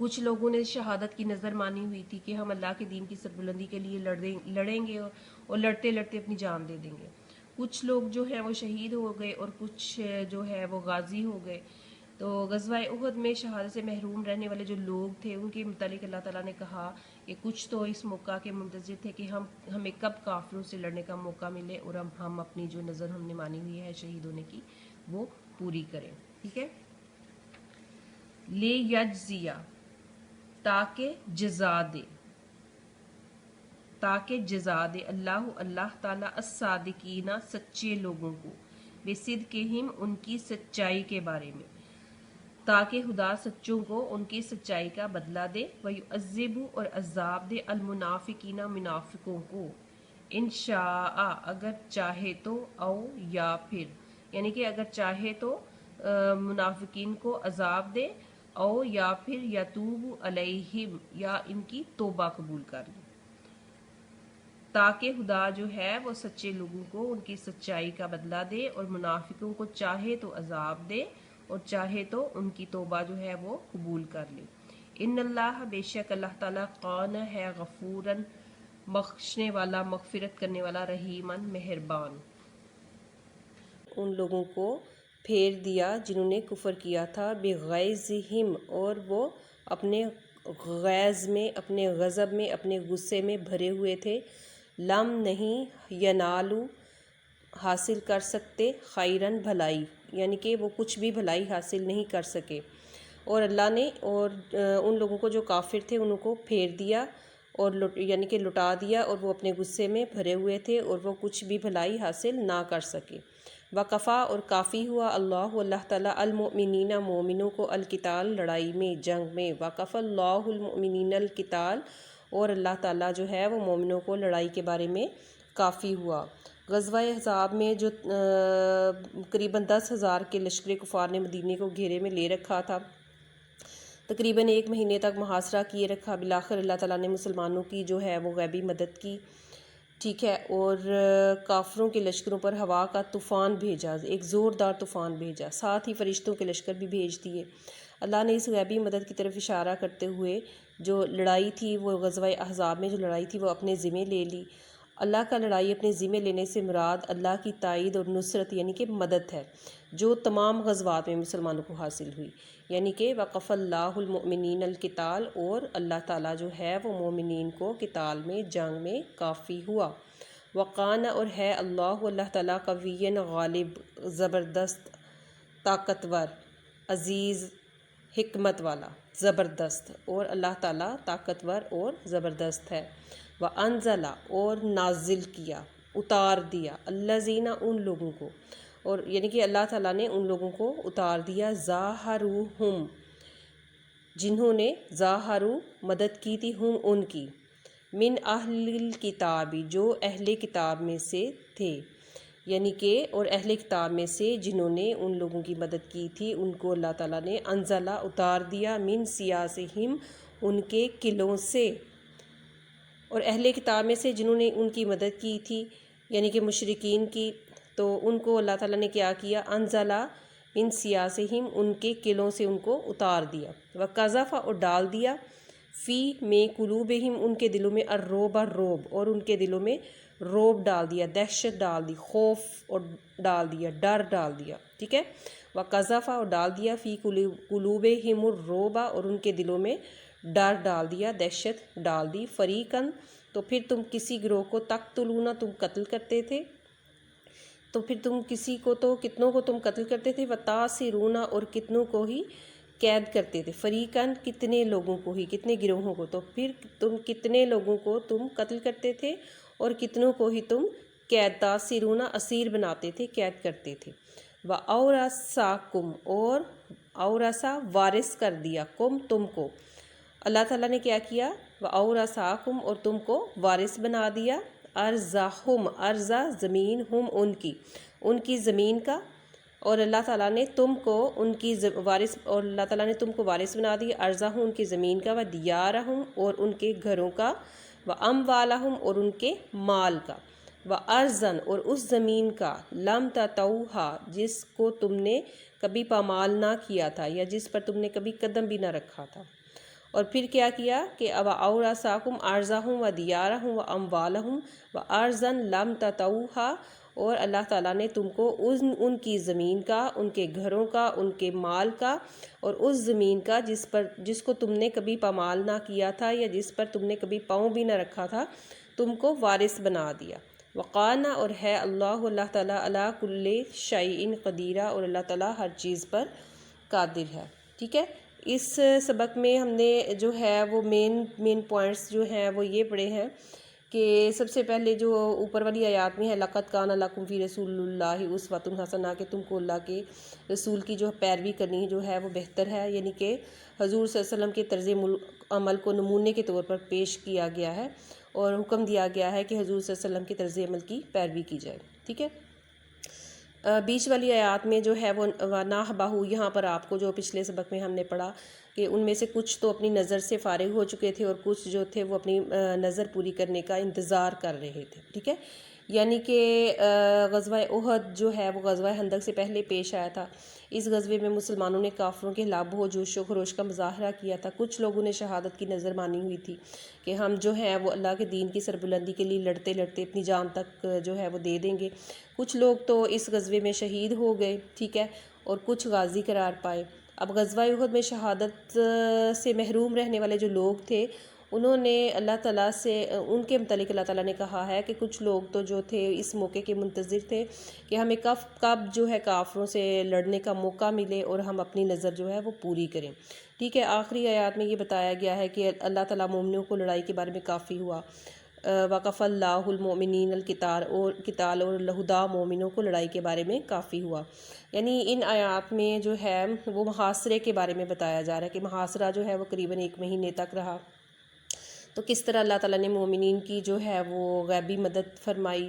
کچھ لوگوں نے شہادت کی نظر مانی ہوئی تھی کہ ہم اللہ کے دین کی سربلندی کے لیے لڑیں گے اور لڑتے لڑتے اپنی جان دے دیں گے. کچھ لوگ جو ہیں وہ شہید ہو گئے اور کچھ جو ہے وہ غازی ہو گئے. تو غزوہ احد میں شہادت سے محروم رہنے والے جو لوگ تھے ان کے متعلق اللہ تعالیٰ نے کہا کہ کچھ تو اس موقع کے منتظر تھے کہ ہمیں کب کافروں سے لڑنے کا موقع ملے اور ہم اپنی جو نظر ہم نے مانی ہوئی ہے شہید ہونے کی وہ پوری کریں. ٹھیک ہے. لے یجزیہ تاکہ جزا دے اللہ تعالیٰ الصادقین سچے لوگوں کو بصدقہم ان کی سچائی کے بارے میں، تاکہ خدا سچوں کو ان کی سچائی کا بدلہ دے. وَيُعَذِّبُ اور عذاب دے المنافقین منافقوں کو انشاء اگر چاہے تو، او یا پھر، یعنی کہ اگر چاہے تو منافقین کو عذاب دے، او یا پھر یتوب علیہم یا ان کی توبہ قبول کر لے، تاکہ خدا جو ہے وہ سچے لوگوں کو ان کی سچائی کا بدلہ دے اور منافقوں کو چاہے تو عذاب دے اور چاہے تو ان کی توبہ جو ہے وہ قبول کر لے. ان اللہ بے شک اللہ تعالیٰ کان ہے غفوراً بخشنے والا مغفرت کرنے والا رحیماً مہربان. ان لوگوں کو پھیر دیا جنہوں نے کفر کیا تھا بغیظہم اور وہ اپنے غیظ میں، اپنے غضب میں، اپنے غصے میں بھرے ہوئے تھے. لم نہیں ینالو حاصل کر سکتے خیرن بھلائی، یعنی کہ وہ کچھ بھی بھلائی حاصل نہیں کر سکے. اور اللہ نے اور ان لوگوں کو جو کافر تھے انہوں کو پھیر دیا اور یعنی کہ لٹا دیا، اور وہ اپنے غصے میں بھرے ہوئے تھے اور وہ کچھ بھی بھلائی حاصل نہ کر سکے. وکفا اور کافی ہوا اللہ تعالیٰ المؤمنین مومنوں کو القتال لڑائی میں، جنگ میں. وکف اللہ المؤمنین القتال اور اللہ تعالیٰ جو ہے وہ مومنوں کو لڑائی کے بارے میں کافی ہوا. غزوہ احزاب میں جو قریباً 10,000 کے لشکر کفار نے مدینے کو گھیرے میں لے رکھا تھا، تقریباً 1 مہینے تک محاصرہ کیے رکھا. بالآخر اللہ تعالیٰ نے مسلمانوں کی جو ہے وہ غیبی مدد کی. ٹھیک ہے. اور کافروں کے لشکروں پر ہوا کا طوفان بھیجا، ایک زوردار طوفان بھیجا، ساتھ ہی فرشتوں کے لشکر بھی بھیج دیے. اللہ نے اس غیبی مدد کی طرف اشارہ کرتے ہوئے جو لڑائی تھی وہ غزوہ احزاب میں جو لڑائی تھی وہ اپنے ذمہ لے لی. اللہ کا لڑائی اپنے ذمہ لینے سے مراد اللہ کی تائید اور نصرت یعنی کہ مدد ہے، جو تمام غزوات میں مسلمانوں کو حاصل ہوئی. یعنی کہ وقف اللہ المؤمنین القتال اور اللہ تعالیٰ جو ہے وہ مومنین کو قتال میں، جنگ میں کافی ہوا. وقان اور ہے اللہ تعالیٰ قوی غالب، زبردست، طاقتور، عزیز، حکمت والا، زبردست. اور اللہ تعالیٰ طاقتور اور زبردست ہے. وَأَنزَلَ اور نازل کیا، اتار دیا، الذین ان لوگوں کو، اور یعنی کہ اللہ تعالیٰ نے ان لوگوں کو اتار دیا، ظاہروہم جنہوں نے ظاہرو مدد کی تھی، ہم ان کی، من اہل الکتاب جو اہل کتاب میں سے تھے، یعنی کہ اور اہل کتاب میں سے جنہوں نے ان لوگوں کی مدد کی تھی ان کو اللہ تعالیٰ نے انزلہ اتار دیا، من سیاسہم ان کے قلعوں سے. اور اہل کتاب میں سے جنہوں نے ان کی مدد کی تھی یعنی کہ مشرکین کی، تو ان کو اللہ تعالیٰ نے کیا کیا، انزلہ من سیاسہم ان کے قلعوں سے ان کو اتار دیا. وقذف اور ڈال دیا، فی میں قلوبہم ان کے دلوں میں، الرعب روب اور ان کے دلوں میں روب ڈال دیا، دہشت ڈال دی، خوف اور ڈال دیا، ڈر ڈال دیا. ٹھیک ہے. وقذف اور ڈال دیا، فی قلوبہم الرعب اور ان کے دلوں میں ڈر ڈال دیا، دہشت ڈال دی. فریقاً تو پھر تم کسی گروہ کو، تقتلون تم قتل کرتے تھے، تو پھر تم کسی کو تو کتنوں کو تم قتل کرتے تھے، وتاسرون اور کتنوں کو ہی قید کرتے تھے. فریقاً کتنے لوگوں کو ہی، کتنے گروہوں کو، تو پھر تم کتنے لوگوں کو تم قتل کرتے تھے اور کتنوں کو ہی تم قید، تاسرون اسیر بناتے تھے، قید کرتے تھے. وَأَوْرَثَكُمْ اور اورثا وارث کر دیا، کم تم کو، اللہ تعالیٰ نے کیا کیا، وَأَوْرَثَكُمْ اور تم کو وارث بنا دیا، ارضہم ارضا زمین، ہم ان کی زمین کا، اور اللہ تعالیٰ نے تم کو ان کی وارث، اور اللہ تعالیٰ نے تم کو وارث بنا دیا، ارضہم ان کی زمین کا، وَدِيَارَهُمْ اور ان کے گھروں کا، وَأَمْوَالَهُمْ اور ان کے مال کا، وَأَرْضًا اور اس زمین کا، لَمْ تَطَوْهَا جس کو تم نے کبھی پامال نہ کیا تھا یا جس پر تم نے کبھی قدم بھی نہ رکھا تھا. اور پھر کیا کیا کہ اب اورثاکم ارضہم و دیارہم و اموالہم و ارضن لم تطؤھا، اور اللہ تعالیٰ نے تم کو ان کی زمین کا، ان کے گھروں کا، ان کے مال کا، اور اس زمین کا جس کو تم نے کبھی پامال نہ کیا تھا یا جس پر تم نے کبھی پاؤں بھی نہ رکھا تھا، تم کو وارث بنا دیا۔ وقانا، اور ہے اللہ تعالیٰ علی کل شیء قدیرہ، اور اللہ تعالیٰ ہر چیز پر قادر ہے۔ ٹھیک ہے، اس سبق میں ہم نے جو ہے وہ مین پوائنٹس جو ہیں وہ یہ پڑھے ہیں کہ سب سے پہلے جو اوپر والی آیات میں ہے لقد کان لکم فی رسول اللہ اسوۃ حسنہ، کہ تم کو اللہ کے رسول کی جو پیروی کرنی جو ہے وہ بہتر ہے، یعنی کہ حضور صلی اللہ علیہ وسلم کے طرز عمل کو نمونے کے طور پر پیش کیا گیا ہے اور حکم دیا گیا ہے کہ حضور صلی اللہ علیہ وسلم کے طرز عمل کی پیروی کی جائے۔ ٹھیک ہے، بیچ والی آیات میں جو ہے وہ ناحبہو، یہاں پر آپ کو جو پچھلے سبق میں ہم نے پڑھا کہ ان میں سے کچھ تو اپنی نظر سے فارغ ہو چکے تھے اور کچھ جو تھے وہ اپنی نظر پوری کرنے کا انتظار کر رہے تھے۔ ٹھیک ہے، یعنی کہ غزوہ احد جو ہے وہ غزوہ خندق سے پہلے پیش آیا تھا۔ اس غزوے میں مسلمانوں نے کافروں کے خلاف بہت جوش و خروش کا مظاہرہ کیا تھا۔ کچھ لوگوں نے شہادت کی نظر مانی ہوئی تھی کہ ہم جو ہیں وہ اللہ کے دین کی سربلندی کے لیے لڑتے لڑتے اپنی جان تک جو ہے وہ دے دیں گے۔ کچھ لوگ تو اس غزوے میں شہید ہو گئے، ٹھیک ہے، اور کچھ غازی قرار پائے۔ اب غزوہ احد میں شہادت سے محروم رہنے والے جو لوگ تھے، انہوں نے اللہ تعالیٰ سے، ان کے متعلق اللہ تعالیٰ نے کہا ہے کہ کچھ لوگ تو جو تھے اس موقع کے منتظر تھے کہ ہمیں کب جو ہے کافروں سے لڑنے کا موقع ملے اور ہم اپنی نظر جو ہے وہ پوری کریں۔ ٹھیک ہے، آخری آیات میں یہ بتایا گیا ہے کہ اللہ تعالیٰ مومنوں کو لڑائی کے بارے میں کافی ہوا۔ وقف اللہ المؤمنین القتال، اور خدا مومنوں کو لڑائی کے بارے میں کافی ہوا۔ یعنی ان آیات میں جو ہے وہ محاصرے کے بارے میں بتایا جا رہا ہے کہ محاصرہ جو ہے وہ قریباً 1 مہینے تک رہا، تو کس طرح اللہ تعالیٰ نے مومنین کی جو ہے وہ غیبی مدد فرمائی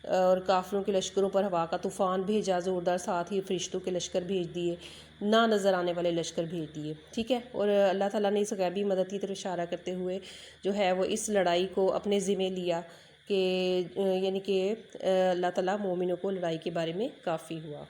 اور کافروں کے لشکروں پر ہوا کا طوفان بھیجا زوردار، ساتھ ہی فرشتوں کے لشکر بھیج دیے، نہ نظر آنے والے لشکر بھیج دیے۔ ٹھیک ہے، اور اللہ تعالیٰ نے اس غیبی مدد کی طرف اشارہ کرتے ہوئے جو ہے وہ اس لڑائی کو اپنے ذمہ لیا کہ یعنی کہ اللہ تعالیٰ مومنوں کو لڑائی کے بارے میں کافی ہوا۔